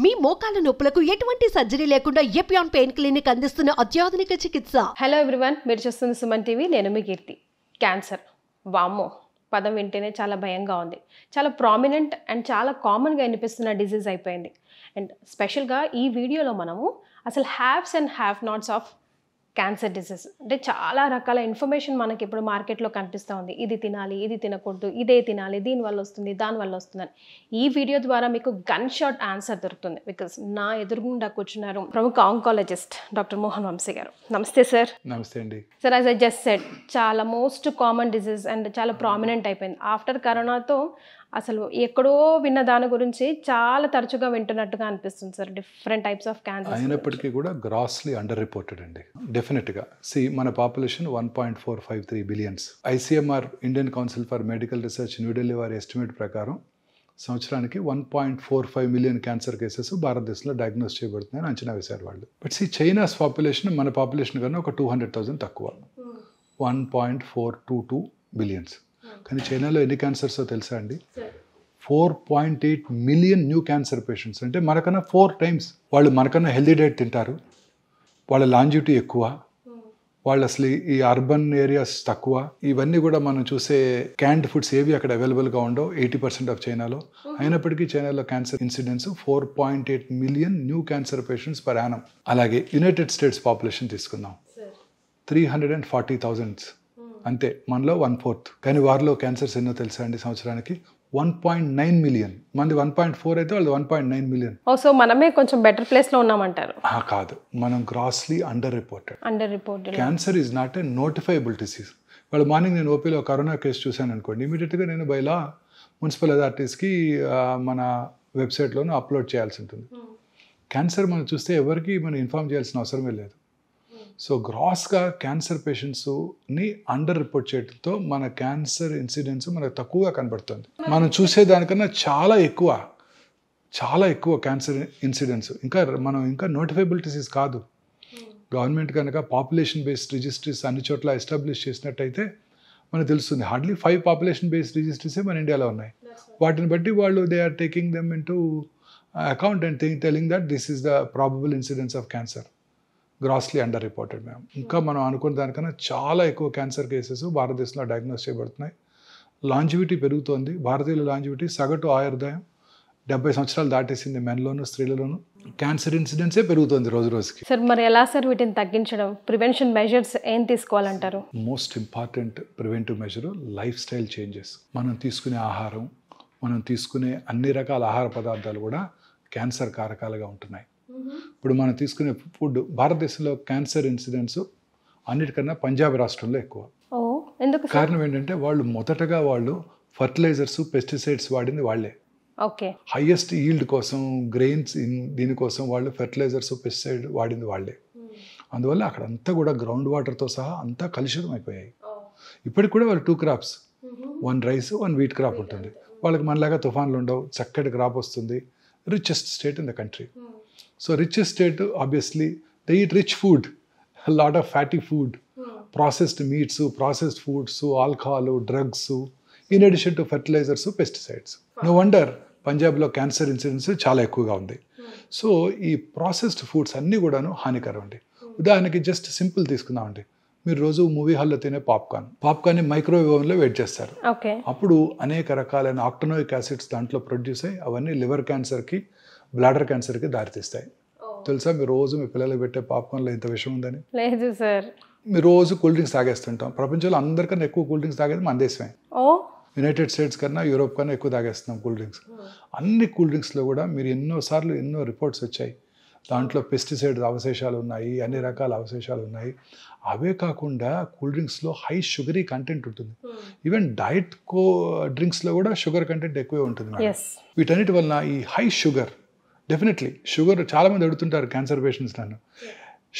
మీ మోకాల నొప్పులకు ఎటువంటి సర్జరీ లేకుండా ఎపియాన్ పెయిన్ క్లినిక్ అందిస్తున్న అత్యాధునిక చికిత్స. హలో ఎవ్రీవన్, మీరు చూస్తుంది సుమన్ టీవీ. నేను మీ కీర్తి. క్యాన్సర్, వామ్మో పదం వింటేనే చాలా భయంగా ఉంది. చాలా ప్రామినెంట్ అండ్ చాలా కామన్గా వినిపిస్తున్న డిజీజ్ అయిపోయింది. అండ్ స్పెషల్గా ఈ వీడియోలో మనము అసలు haves and have nots of cancer disease, అంటే చాలా రకాల ఇన్ఫర్మేషన్ మనకి ఇప్పుడు మార్కెట్లో కనిపిస్తూ ఉంది. ఇది తినాలి, ఇది తినకూడదు, ఇదే తినాలి, దీనివల్ల వస్తుంది, దానివల్ల వస్తుందని. ఈ వీడియో ద్వారా మీకు గన్ షాట్ ఆన్సర్ దొరుకుతుంది. బికాస్ నా ఎదురుగుండా కూర్చున్నారు ప్రముఖ ఆంకాలజిస్ట్ డాక్టర్ మోహన్ వంశీ గారు. నమస్తే సార్. నమస్తే అండి. Sir, as I just said, చాలా మోస్ట్ కామన్ డిసీజ్ అండ్ చాలా ప్రామినెంట్ అయిపోయింది. ఆఫ్టర్ కరోనాతో అసలు ఎక్కడో విన్న దాని గురించి చాలా తరచుగా వింటున్నట్టుగా అనిపిస్తుంది sir. Different types of cancer అయినప్పటికీ కూడా గ్రాస్లీ అండర్ రిపోర్టెడ్ అండి. డెఫినెట్గా మన population 1.453 billions. ICMR Indian council for medical research New Delhi వారి ఎస్టిమేట్ ప్రకారం సంవత్సరానికి 1.45 మిలియన్ క్యాన్సర్ కేసెస్ భారతదేశంలో డయాగ్నోస్ చేయబడుతున్నాయని అంచనా వేశారు వాళ్ళు. బట్ చైనాస్ పాపులేషన్ మన పాపులేషన్ కన్నా ఒక 200,000 తక్కువ, 1.422 బిలియన్స్. కానీ చైనాలో ఎన్ని క్యాన్సర్స్ తెలుసా అండి? 4.8 మిలియన్ న్యూ క్యాన్సర్ పేషెంట్స్. అంటే మనకన్నా 4 times వాళ్ళు మనకన్నా హెల్దీ డైట్ తింటారు, వాళ్ళ లాంజివిటీ ఎక్కువ, వాళ్ళు అసలు ఈ అర్బన్ ఏరియాస్ తక్కువ. ఇవన్నీ కూడా మనం చూసే క్యాండ్ ఫుడ్స్ ఏవి అక్కడ అవైలబుల్గా ఉండవు 80% ఆఫ్ చైనాలో. అయినప్పటికీ చైనాలో cancer incidence 4.8 million new cancer patients per annum. అలాగే యునైటెడ్ స్టేట్స్ పాపులేషన్ తీసుకుందాం, 340,000. అంతే, మనలో 1/4. కానీ వారిలో క్యాన్సర్స్ ఎన్నో తెలుసా అండి? సంవత్సరానికి 1.9 మిలియన్. మంది 1.4 అయితే వాళ్ళు 1.9 మిలియన్. సో మనమే కొంచెం బెటర్ ప్లేస్లో ఉన్నామంటారు? కాదు, మనం grossly under reported. Cancer is not a notifiable disease. వాళ్ళు మార్నింగ్ నేను ఓపీలో కరోనా కేసు చూశాను అనుకోండి, ఇమీడియట్గా నేను బైలా మున్సిపల్ అథారిటీస్కి మన వెబ్సైట్లోనూ అప్లోడ్ చేయాల్సి ఉంటుంది. క్యాన్సర్ మనం చూస్తే ఎవరికి మనం ఇన్ఫార్మ్ చేయాల్సిన అవసరమే లేదు. సో గ్రాస్గా క్యాన్సర్ పేషెంట్స్ని అండర్ రిపోర్ట్ చేయడంతో మన క్యాన్సర్ ఇన్సిడెన్స్ మనకు తక్కువగా కనబడుతుంది. మనం చూసేదానికన్నా చాలా ఎక్కువ క్యాన్సర్ ఇన్సిడెన్స్. మనం ఇంకా నోటిఫైబుల్ డిసీజ్ కాదు. గవర్నమెంట్ కనుక పాపులేషన్ బేస్డ్ రిజిస్ట్రీస్ అన్ని చోట్ల ఎస్టాబ్లిష్ చేసినట్టయితే మనకు తెలుస్తుంది. హార్డ్లీ 5 పాపులేషన్ బేస్డ్ రిజిస్ట్రీసే మన ఇండియాలో ఉన్నాయి. వాటిని బట్టి వాళ్ళు they are taking them into account and telling that this is the probable incidence of cancer. Grossly under reported ma'am. ఇంకా మనం అనుకున్న దానికన్నా చాలా ఎక్కువ క్యాన్సర్ కేసెస్ భారతదేశంలో డయాగ్నోస్ చేయబడుతున్నాయి. లాంజివిటీ పెరుగుతోంది. భారతీయుల లాంజివిటీ సగటు ఆయుర్దాయం 70 సంవత్సరాలు దాటేసింది. మెన్లోను స్త్రీలలోను. క్యాన్సర్ ఇన్సిడెన్సే పెరుగుతుంది రోజు రోజుకి. సార్, మరి ఎలా సార్ వీటిని తగ్గించడం? ప్రివెన్షన్ మెజర్స్ ఏం తీసుకోవాలంటారు? Most important preventive measure life style changes. మనం తీసుకునే ఆహారం, మనం తీసుకునే అన్ని రకాల ఆహార పదార్థాలు కూడా క్యాన్సర్ కారకాలుగా ఉంటున్నాయి. ఇప్పుడు మనం తీసుకునే ఫుడ్, భారతదేశంలో క్యాన్సర్ ఇన్సిడెన్స్ అన్నిటికన్నా పంజాబ్ రాష్ట్రంలో ఎక్కువ. కారణం ఏంటంటే మొదటగా వాళ్ళు ఫర్టిలైజర్స్, పెస్టిసైడ్స్ వాడింది వాళ్ళే. ఓకే. హైయెస్ట్ ఈల్డ్ కోసం, గ్రెయిన్స్ దీనికోసం వాళ్ళు ఫర్టిలైజర్స్, పెస్టిసైడ్ వాడింది వాళ్ళే. అందువల్ల అక్కడంతా కూడా గ్రౌండ్ వాటర్తో సహా అంతా కలుషితం అయిపోయాయి. ఇప్పటికి కూడా వాళ్ళు 2 crops, 1 rice, 1 wheat crop ఉంటుంది. వాళ్ళకి మనలాగా తుఫాన్లు ఉండవు, చక్కటి క్రాప్ వస్తుంది. Richest state in the country. So richest state, obviously, they eat rich food, a lot of fatty food, processed meats, processed foods, alcohol, drugs, in addition to fertilizers, pesticides. No wonder పంజాబ్లో cancer incidence చాలా ఎక్కువగా ఉంది. So ఈ processed foods అన్నీ కూడాను హానికరం అండి. ఉదాహరణకి జస్ట్ సింపుల్ తీసుకుందామండి. మీరు రోజు మూవీ హాల్లో తినే పాప్కార్న్ని మైక్రోవేవ్ ఓవెన్లో వెయిట్ చేస్తారు. అప్పుడు అనేక రకాలైన ఆక్టనోయిక్ యాసిడ్స్ దాంట్లో ప్రొడ్యూస్ అయ్యి అవన్నీ లివర్ క్యాన్సర్కి, బ్లాడర్ క్యాన్సర్కి దారితీస్తాయి. తెలుసా మీరు రోజు మీ పిల్లలు పెట్టే పాప్కార్న్లో ఇంత విషయం ఉందని? లేదు సార్. మీరు రోజు కూల్ డ్రింక్స్ తాగేస్తుంటాం. ప్రపంచంలో అందరికన్నా ఎక్కువ కూల్ డ్రింక్స్ తాగేది మన దేశమే. యునైటెడ్ స్టేట్స్ కన్నా, యూరోప్ కన్నా ఎక్కువ తాగేస్తున్నాం కూల్ డ్రింక్స్. అన్ని కూల్ డ్రింక్స్లో కూడా మీరు ఎన్నో రిపోర్ట్స్ వచ్చాయి, దాంట్లో పెస్టిసైడ్ అవశేషాలు ఉన్నాయి, అన్ని రకాల అవశేషాలు ఉన్నాయి. అవే కాకుండా కూల్ డ్రింక్స్లో హై షుగరీ కంటెంట్ ఉంటుంది. ఈవెన్ డైట్ డ్రింక్స్లో కూడా షుగర్ కంటెంట్ ఎక్కువే ఉంటుంది. వీటన్నిటి వలన ఈ హై షుగర్, డెఫినెట్లీ షుగర్, చాలామంది అడుగుతుంటారు క్యాన్సర్ పేషెంట్స్ నన్ను,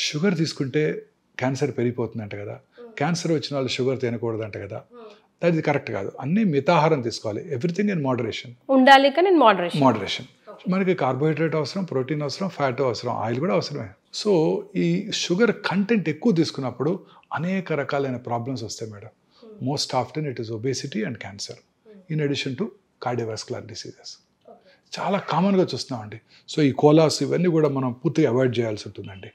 షుగర్ తీసుకుంటే క్యాన్సర్ పెరిగిపోతుందంట కదా, క్యాన్సర్ వచ్చిన వాళ్ళు షుగర్ తినకూడదంట కదా. అది కరెక్ట్ కాదు. అన్నీ మితాహారం తీసుకోవాలి. ఎవ్రీథింగ్ ఇన్ మోడరేషన్ ఉండాలి. కానీ మోడరేషన్. మనకి కార్బోహైడ్రేట్ అవసరం, ప్రోటీన్ అవసరం, ఫ్యాట్ అవసరం, ఆయిల్ కూడా అవసరమే. సో ఈ షుగర్ కంటెంట్ ఎక్కువ తీసుకున్నప్పుడు అనేక రకాలైన ప్రాబ్లమ్స్ వస్తాయి madam. Most often it is obesity and cancer, in addition to cardiovascular diseases. చాలా కామన్గా చూస్తున్నామండి. సో ఈ కోలాస్ ఇవన్నీ కూడా మనం పూర్తిగా అవాయిడ్ చేయాల్సి ఉంటుందండి.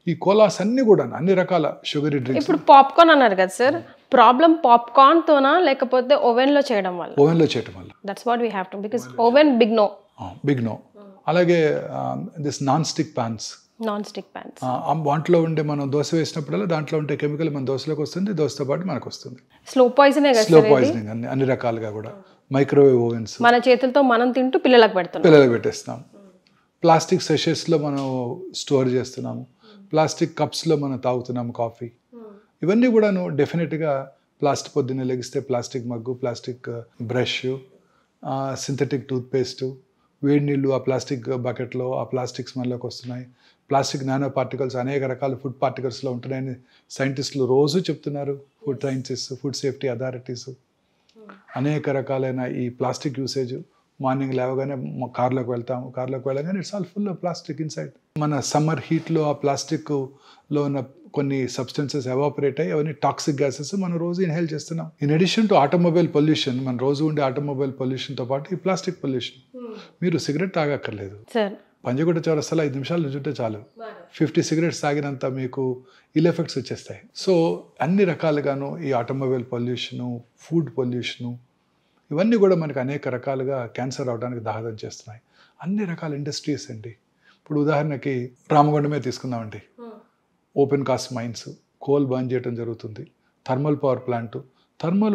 ఈ కోలాస్ అన్నీ కూడా అన్ని రకాల షుగరీ డ్రింక్స్. ఇప్పుడు పాప్కార్న్ అన్నారు కదా సార్, ప్రాబ్లం పాప్కార్న్ తోనా లేకపోతే ఓవెన్ లో చేయడం వల్ల? ఓవెన్లో చేయటం వల్ల. That's what we have to, because oven big no. అలాగే దిస్ నాన్ స్టిక్ ప్యాన్స్, వాటిలో ఉండే మనం దోశ వేసినప్పుడల్లా దాంట్లో ఉండే కెమికల్ మన దోశలోకి వస్తుంది, దోశతో పాటు మనకు వస్తుంది. స్లో పాయిజనింగ్ అన్ని రకాలుగా కూడా. మైక్రోవేవ్ ఓవెన్స్ మన చేతులతో మనం తింటూ పిల్లలకు పెట్టేస్తున్నాం. ప్లాస్టిక్ సెషెస్లో మనం స్టోర్ చేస్తున్నాము, ప్లాస్టిక్ కప్స్లో మనం తాగుతున్నాము కాఫీ. ఇవన్నీ కూడాను డెఫినెట్గా ప్లాస్టిక్, పొద్దున్నే లెగిస్తే plastic mug, plastic brush, synthetic toothpaste, వేడి నీళ్ళు ఆ ప్లాస్టిక్ బకెట్లో ఆ ప్లాస్టిక్ స్మెల్లోకి వస్తున్నాయి. ప్లాస్టిక్ నానో పార్టికల్స్ అనేక రకాల ఫుడ్ పార్టికల్స్లో ఉంటున్నాయని సైంటిస్టులు రోజు చెప్తున్నారు. Food sciences, food safety authorities అనేక రకాలైన ఈ ప్లాస్టిక్ యూసేజ్. మార్నింగ్ లేవగానే కార్లోకి వెళ్ళగానే it's all full of plastic inside. మన సమ్మర్ హీట్లో ఆ ప్లాస్టిక్లో ఉన్న కొన్ని సబ్స్టెన్సెస్ ఎవాపరేట్ అయ్యి అవన్నీ టాక్సిక్ గ్యాసెస్ మనం రోజు ఇన్హేల్ చేస్తున్నాం. In addition to automobile pollution, మన రోజు ఉండే ఆటోమొబైల్ పొల్యూషన్తో పాటు ఈ ప్లాస్టిక్ పొల్యూషన్. మీరు సిగరెట్ తాగక్కర్లేదు, పంజగుట్ట చౌరస్తాలో 5 నిమిషాలు నుంచుంటే చాలు 50 సిగరెట్స్ తాగినంత మీకు ఇల్ ఎఫెక్ట్స్ వచ్చేస్తాయి. సో అన్ని రకాలుగాను ఈ ఆటోమొబైల్ పొల్యూషను, ఫుడ్ పొల్యూషను, ఇవన్నీ కూడా మనకు అనేక రకాలుగా క్యాన్సర్ అవడానికి దోహదం చేస్తున్నాయి. అన్ని రకాల ఇండస్ట్రీస్ అండి. ఇప్పుడు ఉదాహరణకి రామగుండమే తీసుకుందామండి. Open cast mines, coal burn చేయడం జరుగుతుంది. Thermal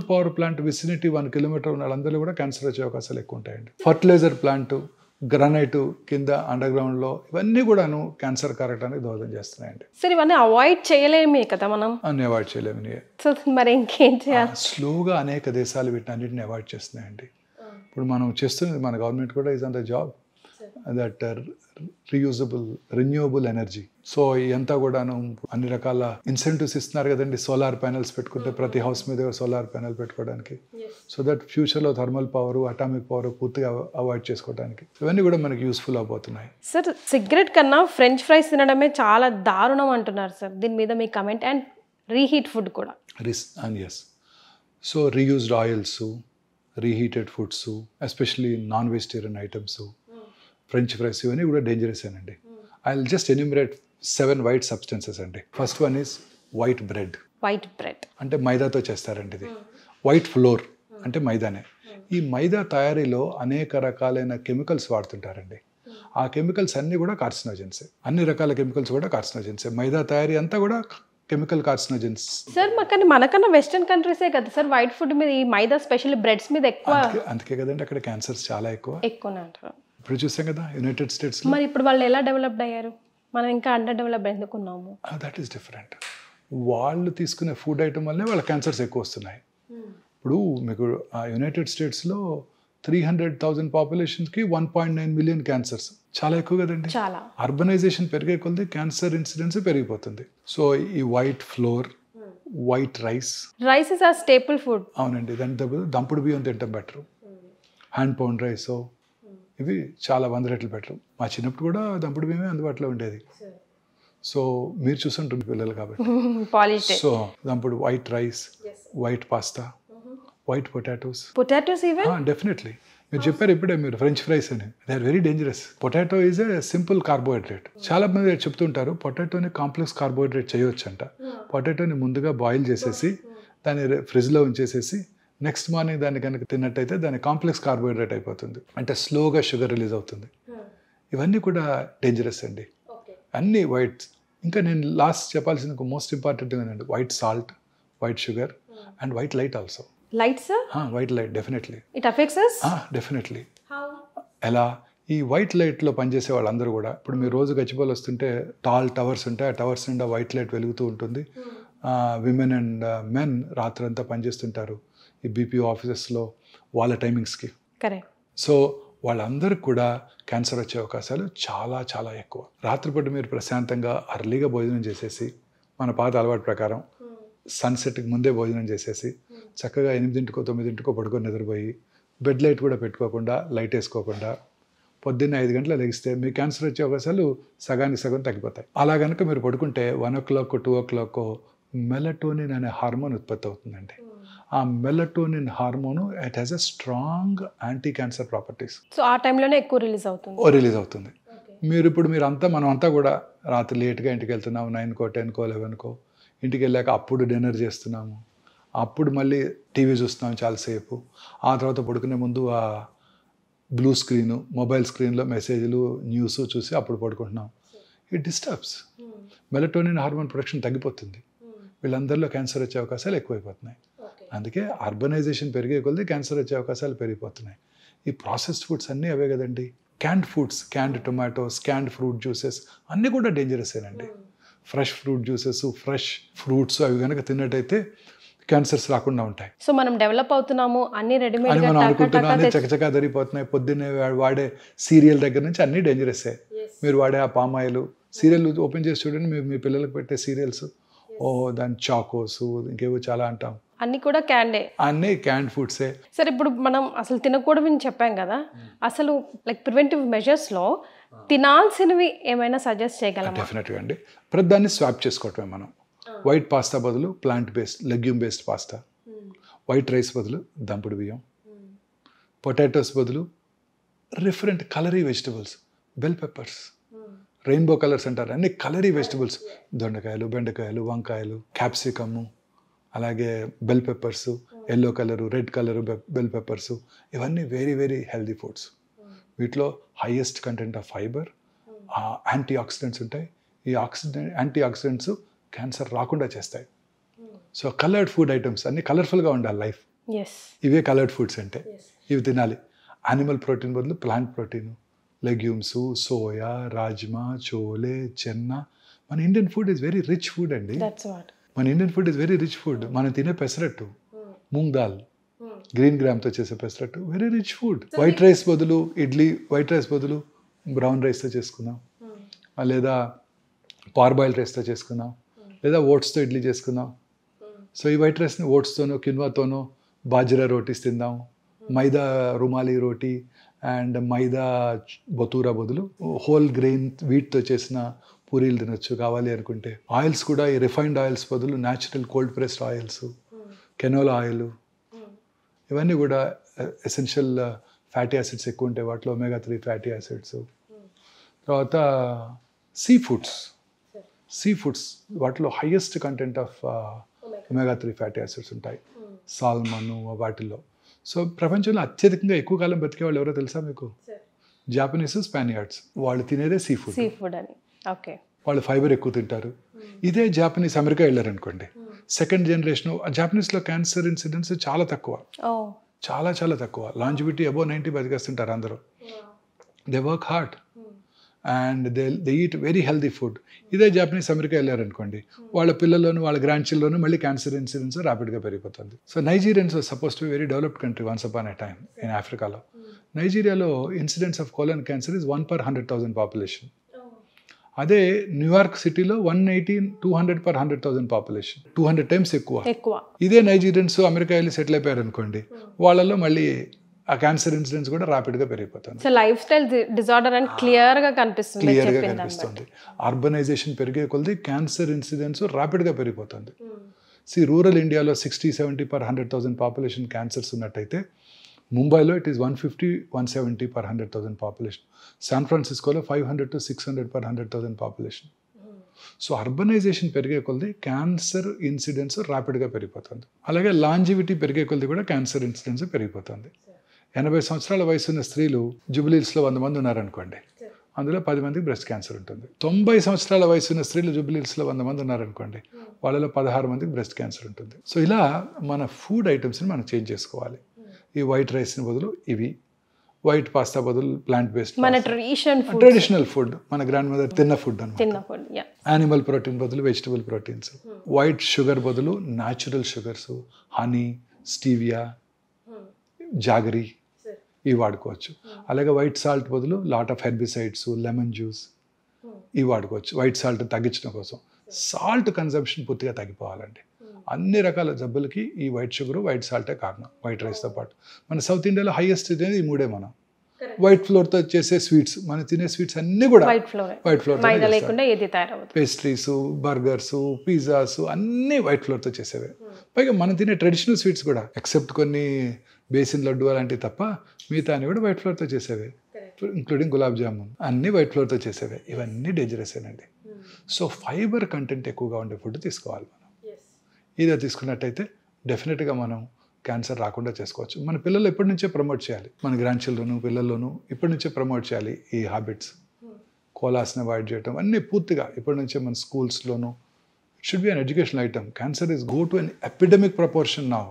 power plant vicinity 1 kilometre ఉన్న వాళ్ళందరూ కూడా క్యాన్సర్ వచ్చే అవకాశాలు ఎక్కువ ఉంటాయండి. ఫర్టిలైజర్ ప్లాంట్, గ్రానైట్ కింద అండర్ గ్రౌండ్లో, ఇవన్నీ కూడాను క్యాన్సర్ కారటానికి దోహదం చేస్తున్నాయండి. సరే, ఇవన్నీ అవాయిడ్ చేయలేమే కదా మనం? అన్ని అవాయిడ్ చేయలేము. మరి ఇంకేం చేయాలి? స్లోగా అనేక దేశాలు వీటిని అన్నింటిని అవాయిడ్ చేస్తున్నాయండి. ఇప్పుడు మనం చేస్తున్నది, మన గవర్నమెంట్ కూడా is on the job that renewable energy. So ఇదంతా కూడాను అన్ని రకాల ఇన్సెంటివ్స్ ఇస్తున్నారు కదండి. సోలార్ ప్యానెల్స్ పెట్టుకుంటే ప్రతి హౌస్ మీద సోలార్ ప్యానెల్ పెట్టుకోవడానికి, సో దట్ ఫ్యూచర్లో థర్మల్ పవర్, అటామిక్ పవర్ పూర్తిగా అవాయిడ్ చేసుకోవడానికి ఇవన్నీ కూడా మనకి యూస్ఫుల్ అవబోతున్నాయి. సార్, సిగరెట్ కన్నా ఫ్రెంచ్ ఫ్రైస్ తినడమే చాలా దారుణం అంటున్నారు సార్. దీని మీద మీ కమెంట్? అండ్ రీహీట్ ఫుడ్ కూడా. Yes, so reused oils, reheated foods, especially non vegetarian items, french fries, ఇవన్నీ కూడా డేంజరస్ అండి. I will just enumerate 7 white substances అండి. First one is white bread అంటే మైదాతో చేస్తారండి. ఇది వైట్ ఫ్లోర్ అంటే మైదానే. ఈ మైదా తయారీలో అనేక రకాలైన కెమికల్స్ వాడుతుంటారండి. ఆ కెమికల్స్ అన్నీ కూడా కార్సినోజెన్సే. అన్ని రకాల కెమికల్స్ కూడా కార్సినోజెన్సే. మైదా తయారీ అంతా కూడా కెమికల్ కార్సినోజెన్స్. సార్, మనకన్నా వెస్టర్న్ కంట్రీసే కదా సార్ వైట్ ఫుడ్ మీద, ఈ మైదా స్పెషల్లీ బ్రెడ్స్ మీద ఎక్కువ. అందుకే కదండి అక్కడ క్యాన్సర్స్ చాలా ఎక్కువనే అంటారు. ఇప్పుడు చూసాం కదా యునైటెడ్ స్టేట్స్. మరి ఇప్పుడు వాళ్ళు ఎలా డెవలప్డ్ అయ్యారు? మనం ఇంకా అండర్ డెవలప్డ్ ఎందుకున్నాము? That is different. వాళ్ళు తీసుకునే ఫుడ్ ఐటమ్ వల్లనే వాళ్ళ క్యాన్సర్స్ ఎక్కువ వస్తున్నాయి. ఇప్పుడు మీకు యునైటెడ్ స్టేట్స్లో 300,000 పాపులేషన్కి 1.9 మిలియన్ క్యాన్సర్స్. చాలా ఎక్కువ కదండి. అర్బనైజేషన్ పెరిగే కొద్ది క్యాన్సర్ ఇన్సిడెన్స్ పెరిగిపోతుంది. సో ఈ white flour, white rice is ఆ స్టేపుల్ ఫుడ్. అవునండి. దాని దంపుడు బియ్యం తింటాం బెటర్. హ్యాండ్ పౌండ్ రైస్, ఇవి చాలా 100 రెట్లు బెటర్. మా చిన్నప్పుడు కూడా దంపుడు బియ్యమే అందుబాటులో ఉండేది. సో మీరు చూసుంటుంది పిల్లలు కాబట్టి. సో దంపుడు, white rice, white pasta, white potatoes. Definitely. మీరు చెప్పారు ఇప్పుడే మీరు ఫ్రెంచ్ ఫ్రైస్ అని. They are very dangerous. Potato is a simple carbohydrate. చాలా మంది చెప్తుంటారు పొటాటోని కాంప్లెక్స్ కార్బోహైడ్రేట్ చేయొచ్చు అంట. పొటాటోని ముందుగా బాయిల్ చేసేసి దాన్ని ఫ్రిడ్జ్లో ఉంచేసేసి నెక్స్ట్ మార్నింగ్ దాన్ని కనుక తిన్నట్టయితే దాని కాంప్లెక్స్ కార్బోహైడ్రేట్ అయిపోతుంది. అంటే స్లోగా షుగర్ రిలీజ్ అవుతుంది. ఇవన్నీ కూడా డేంజరస్ అండి. అన్ని వైట్. ఇంకా నేను లాస్ట్ చెప్పాల్సిన మోస్ట్ ఇంపార్టెంట్ ఏంటంటే white salt, white sugar and white light also. White light definitely it affects us. Definitely. ఎలా? ఈ వైట్ లైట్లో పనిచేసే వాళ్ళందరూ కూడా, ఇప్పుడు మీరు రోజు గచ్చిబౌలి వస్తుంటే టాల్ టవర్స్ ఉంటాయి. ఆ టవర్స్ నిండా వైట్ లైట్ వెలుగుతూ ఉంటుంది. విమెన్ అండ్ మెన్ రాత్రంతా పనిచేస్తుంటారు ఈ బీపీఓ ఆఫీసెస్లో వాళ్ళ టైమింగ్స్కి. సో వాళ్ళందరికీ కూడా క్యాన్సర్ వచ్చే అవకాశాలు చాలా చాలా ఎక్కువ. రాత్రిపూట మీరు ప్రశాంతంగా అర్లీగా భోజనం చేసేసి, మన పాత అలవాటు ప్రకారం సన్సెట్కి ముందే భోజనం చేసేసి చక్కగా 8కో 9కో పడుకొని నిద్రపోయి బెడ్ లైట్ కూడా పెట్టుకోకుండా, లైట్ వేసుకోకుండా పొద్దున్నే 5 గంటల లెగిస్తే మీ క్యాన్సర్ వచ్చే అవకాశాలు సగానికి సగం తగ్గిపోతాయి. అలా కనుక మీరు పడుకుంటే 1 o'clock 2 o'clock మెలటోనిన్ అనే హార్మోన్ ఉత్పత్తి అవుతుందండి. ఆ melatonin hormone it has a strong anti cancer properties. So ఆ టైంలోనే ఎక్కువ రిలీజ్ అవుతుంది. మనం అంతా కూడా రాత్రి లేట్గా ఇంటికి వెళ్తున్నాము, 9కో 10కో 11కో. ఇంటికి వెళ్ళాక అప్పుడు డిన్నర్ చేస్తున్నాము, అప్పుడు మళ్ళీ టీవీ చూస్తున్నాము చాలాసేపు. ఆ తర్వాత పడుకునే ముందు ఆ బ్లూ స్క్రీను, మొబైల్ స్క్రీన్లో మెసేజ్లు, న్యూస్ చూసి అప్పుడు పడుకుంటున్నాం. It disturbs. Melatonin hormone production తగ్గిపోతుంది. వీళ్ళందరిలో క్యాన్సర్ వచ్చే అవకాశాలు ఎక్కువైపోతున్నాయి. అందుకే అర్బనైజేషన్ పెరిగే కొద్దీ క్యాన్సర్ వచ్చే అవకాశాలు పెరిగిపోతున్నాయి. ఈ ప్రాసెస్డ్ ఫుడ్స్ అన్నీ అవే కదండి. Canned foods, canned tomatoes, canned fruit juices అన్నీ కూడా డేంజరసేనండి. Fresh fruit juices, fresh fruits అవి కనుక తిన్నట్టయితే క్యాన్సర్స్ రాకుండా ఉంటాయి. సో మనం డెవలప్ అవుతున్నాము, అన్ని రెడీమేడ్ అని మనం అనుకుంటున్నాం, అన్ని చకచకా జరిగిపోతున్నాయి. పొద్దున్నే వాడే సీరియల్ దగ్గర నుంచి అన్నీ డేంజరసే. మీరు వాడే ఆ పామాయిల్ సీరియల్ ఓపెన్ చేసి చూడండి, మీ పిల్లలకు పెట్టే సీరియల్స్, దాని చాకోస్ ఇంకేవో చాలా అంటాం, అన్ని కూడా క్యాండే, అన్నీ క్యాండ్ ఫుడ్సే. సరే ఇప్పుడు మనం అసలు తినకూడదని చెప్పాం కదా, అసలు లైక్ ప్రివెంటివ్ మెజర్స్లో తినాల్సినవి ఏమైనా సజెస్ట్ చేయగలమా? డెఫినెట్గా అండి. ప్రతిదాన్ని స్వాప్ చేసుకోవటమే మనం. వైట్ పాస్తా బదులు plant based legume based pasta, white rice బదులు దంపుడు బియ్యం, పొటాటోస్ బదులు డిఫరెంట్ కలరీ vegetables, bell peppers, rainbow colours అంటారు, అన్ని కలరీ వెజిటబుల్స్, దొండకాయలు, బెండకాయలు, వంకాయలు, క్యాప్సికము, అలాగే bell peppers, yellow colour, red colour bell peppers, ఇవన్నీ వెరీ వెరీ హెల్దీ ఫుడ్స్. వీటిలో highest content of fibre, anti oxidants ఉంటాయి. ఈ యాంటీ ఆక్సిడెంట్స్ క్యాన్సర్ రాకుండా చేస్తాయి. సో కలర్డ్ ఫుడ్ ఐటమ్స్ అన్నీ కలర్ఫుల్గా ఉండాలి లైఫ్. ఇవే కలర్డ్ ఫుడ్స్ అంటే ఇవి తినాలి. యానిమల్ ప్రోటీన్ బదులు plant protein, legumes, soya, rajma, chole, chana. మన Indian food is very rich food అండి. మనం తినే పెసరట్టు, మూంగ్ దాల్, గ్రీన్ గ్రామ్తో చేసే pesarattu very rich food. White rice బదులు ఇడ్లీ, వైట్ రైస్ బదులు బ్రౌన్ రైస్తో చేసుకుందాం, లేదా పార్బాయిల్డ్ రైస్తో చేసుకుందాం, లేదా ఓట్స్తో ఇడ్లీ చేసుకుందాం. సో ఈ వైట్ రైస్ని ఓట్స్తోనో కిన్వాతోనో బాజ్రా రోటీస్ తిందాం. మైదా రుమాలి రోటీ అండ్ మైదా బతూరా బదులు హోల్ గ్రెయిన్ వీట్తో చేసిన పూరీలు తినొచ్చు కావాలి అనుకుంటే. ఆయిల్స్ కూడా ఈ రిఫైన్డ్ ఆయిల్స్ బదులు natural cold pressed oils, canola oil, ఇవన్నీ కూడా ఎసెన్షియల్ ఫ్యాటీ యాసిడ్స్ ఎక్కువ ఉంటాయి వాటిలో, ఒమేగా 3 ఫ్యాటీ యాసిడ్స్. తర్వాత సీ ఫుడ్స్ వాటిలో highest content of omega 3 fatty acids ఉంటాయి, సాల్మన్ వాటిల్లో. సో ప్రపంచంలో అత్యధికంగా ఎక్కువ కాలం బతికే వాళ్ళు ఎవరో తెలుసా మీకు? జాపనీస్, స్పానియార్డ్స్. వాళ్ళు తినేదే సీ ఫుడ్ అని. ఓకే, వాళ్ళు ఫైబర్ ఎక్కువ తింటారు. ఇదే జాపనీస్ అమెరికా వెళ్ళారనుకోండి, సెకండ్ జనరేషన్ జాపనీస్లో క్యాన్సర్ ఇన్సిడెన్స్ చాలా తక్కువ, చాలా తక్కువ. లాంజివిటీ అబౌవ్ 90 బతికేస్తుంటారు అందరూ. They work hard and they eat very healthy food. ఇదే జాపనీస్ అమెరికా వెళ్ళారనుకోండి, వాళ్ళ పిల్లల్లోనూ వాళ్ళ గ్రాండ్ చిల్డ్రన్లోనూ మళ్ళీ క్యాన్సర్ ఇన్సిడెన్స్ ర్యాపిడ్గా పెరిగిపోతుంది. So Nigerians suppose to be very developed country once upon a time in ఆఫ్రికాలో. నైజీరియాలో incidence of colon cancer is 1 per 100,000 population. అదే న్యూయార్క్ సిటీలో 180, 200 per 100,000 పాపులేషన్, 200 times ఎక్కువ. ఇదే నైజీరియన్స్ అమెరికా వెళ్ళి సెటిల్ అయిపోయారు అనుకోండి, వాళ్ళలో మళ్ళీ ఆ క్యాన్సర్ ఇన్సిడెన్స్ కూడా ర్యాపిడ్గా పెరిగిపోతుంది. సో లైఫ్ స్టైల్ డిజార్డర్ అని క్లియర్గా కనిపిస్తుంది. అర్బనైజేషన్ పెరిగే కొద్దీ క్యాన్సర్ ఇన్సిడెన్స్ ర్యాపిడ్గా పెరిగిపోతుంది. రూరల్ ఇండియాలో 60-70 per 100,000 పాపులేషన్ క్యాన్సర్స్ ఉన్నట్టయితే, ముంబైలో ఇట్ ఈస్ 150-170 per 100,000 పాపులేషన్. శాన్ ఫ్రాన్సిస్కోలో 500 to 600 per 100,000 population. So urbanisation పెరిగే కొద్దీ క్యాన్సర్ ఇన్సిడెన్స్ ర్యాపిడ్గా పెరిగిపోతుంది. అలాగే లాంజివిటీ పెరిగే కొద్దీ కూడా క్యాన్సర్ ఇన్సిడెన్స్ పెరిగిపోతుంది. 80 సంవత్సరాల వయసు ఉన్న స్త్రీలు జూబిలీహిల్స్లో 100 మంది ఉన్నారనుకోండి, అందులో 10 మందికి బ్రెస్ట్ క్యాన్సర్ ఉంటుంది. 90 సంవత్సరాల వయసు ఉన్న స్త్రీలు జూబిలీహిల్స్లో 100 మంది ఉన్నారనుకోండి, వాళ్ళలో 16 మందికి బ్రెస్ట్ క్యాన్సర్ ఉంటుంది. సో ఇలా మన ఫుడ్ ఐటమ్స్ని మనం చేంజ్ చేసుకోవాలి. ఈ వైట్ రైస్ని బదులు ఇవి, వైట్ పాస్తా బదులు ప్లాంట్ బేస్డ్, మన ట్రెడిషనల్ ఫుడ్, మన గ్రాండ్ మదర్ తిన్న ఫుడ్ అన్నమాట. యానిమల్ ప్రోటీన్ బదులు వెజిటబుల్ ప్రోటీన్స్, వైట్ షుగర్ బదులు natural sugars, honey, stevia, jaggery ఇవి వాడుకోవచ్చు. అలాగే వైట్ సాల్ట్ బదులు lot of herbicides, lemon juice ఇవి వాడుకోవచ్చు వైట్ సాల్ట్ తగ్గించడం కోసం. సాల్ట్ కన్సంప్షన్ పూర్తిగా తగ్గిపోవాలండి. అన్ని రకాల జబ్బులకి ఈ వైట్ షుగర్, వైట్ సాల్టే కారణం, వైట్ రైస్తో పాటు. మన సౌత్ ఇండియాలో హైయెస్ట్ అనేది ఈ మూడే. మనం వైట్ ఫ్లోర్తో చేసే స్వీట్స్, మనం తినే స్వీట్స్ అన్నీ కూడా వైట్ ఫ్లోర్, వైట్ ఫ్లోర్, మైదా లేకుండా ఏది తయారవుతుంది. పేస్ట్రీస్, బర్గర్స్, పిజ్జాస్ అన్నీ వైట్ ఫ్లోర్తో చేసేవే. పైగా మనం తినే ట్రెడిషనల్ స్వీట్స్ కూడా ఎక్సెప్ట్ కొన్ని బేసిన్ లడ్డు అలాంటివి తప్ప మిగతా అన్ని కూడా వైట్ ఫ్లోర్తో చేసేవే, ఇంక్లూడింగ్ గులాబ్ జామున్ అన్నీ వైట్ ఫ్లోర్తో చేసేవే. ఇవన్నీ డేంజరస్ ఏనండి. సో ఫైబర్ కంటెంట్ ఎక్కువగా ఉండే ఫుడ్ తీసుకోవాలి మనం. ఇదే తీసుకున్నట్టయితే డెఫినెట్గా మనం క్యాన్సర్ రాకుండా చేసుకోవచ్చు. మన పిల్లలు ఎప్పటి నుంచే ప్రమోట్ చేయాలి, మన గ్రాండ్ చిల్డ్రన్ పిల్లల్లోనూ ఇప్పటి నుంచే ప్రమోట్ చేయాలి ఈ హ్యాబిట్స్. కోలాస్ని అవాయిడ్ చేయటం అన్నీ పూర్తిగా ఇప్పటి నుంచే మన స్కూల్స్లోనూ. It should be an educational item. Cancer is go to an epidemic proportion now.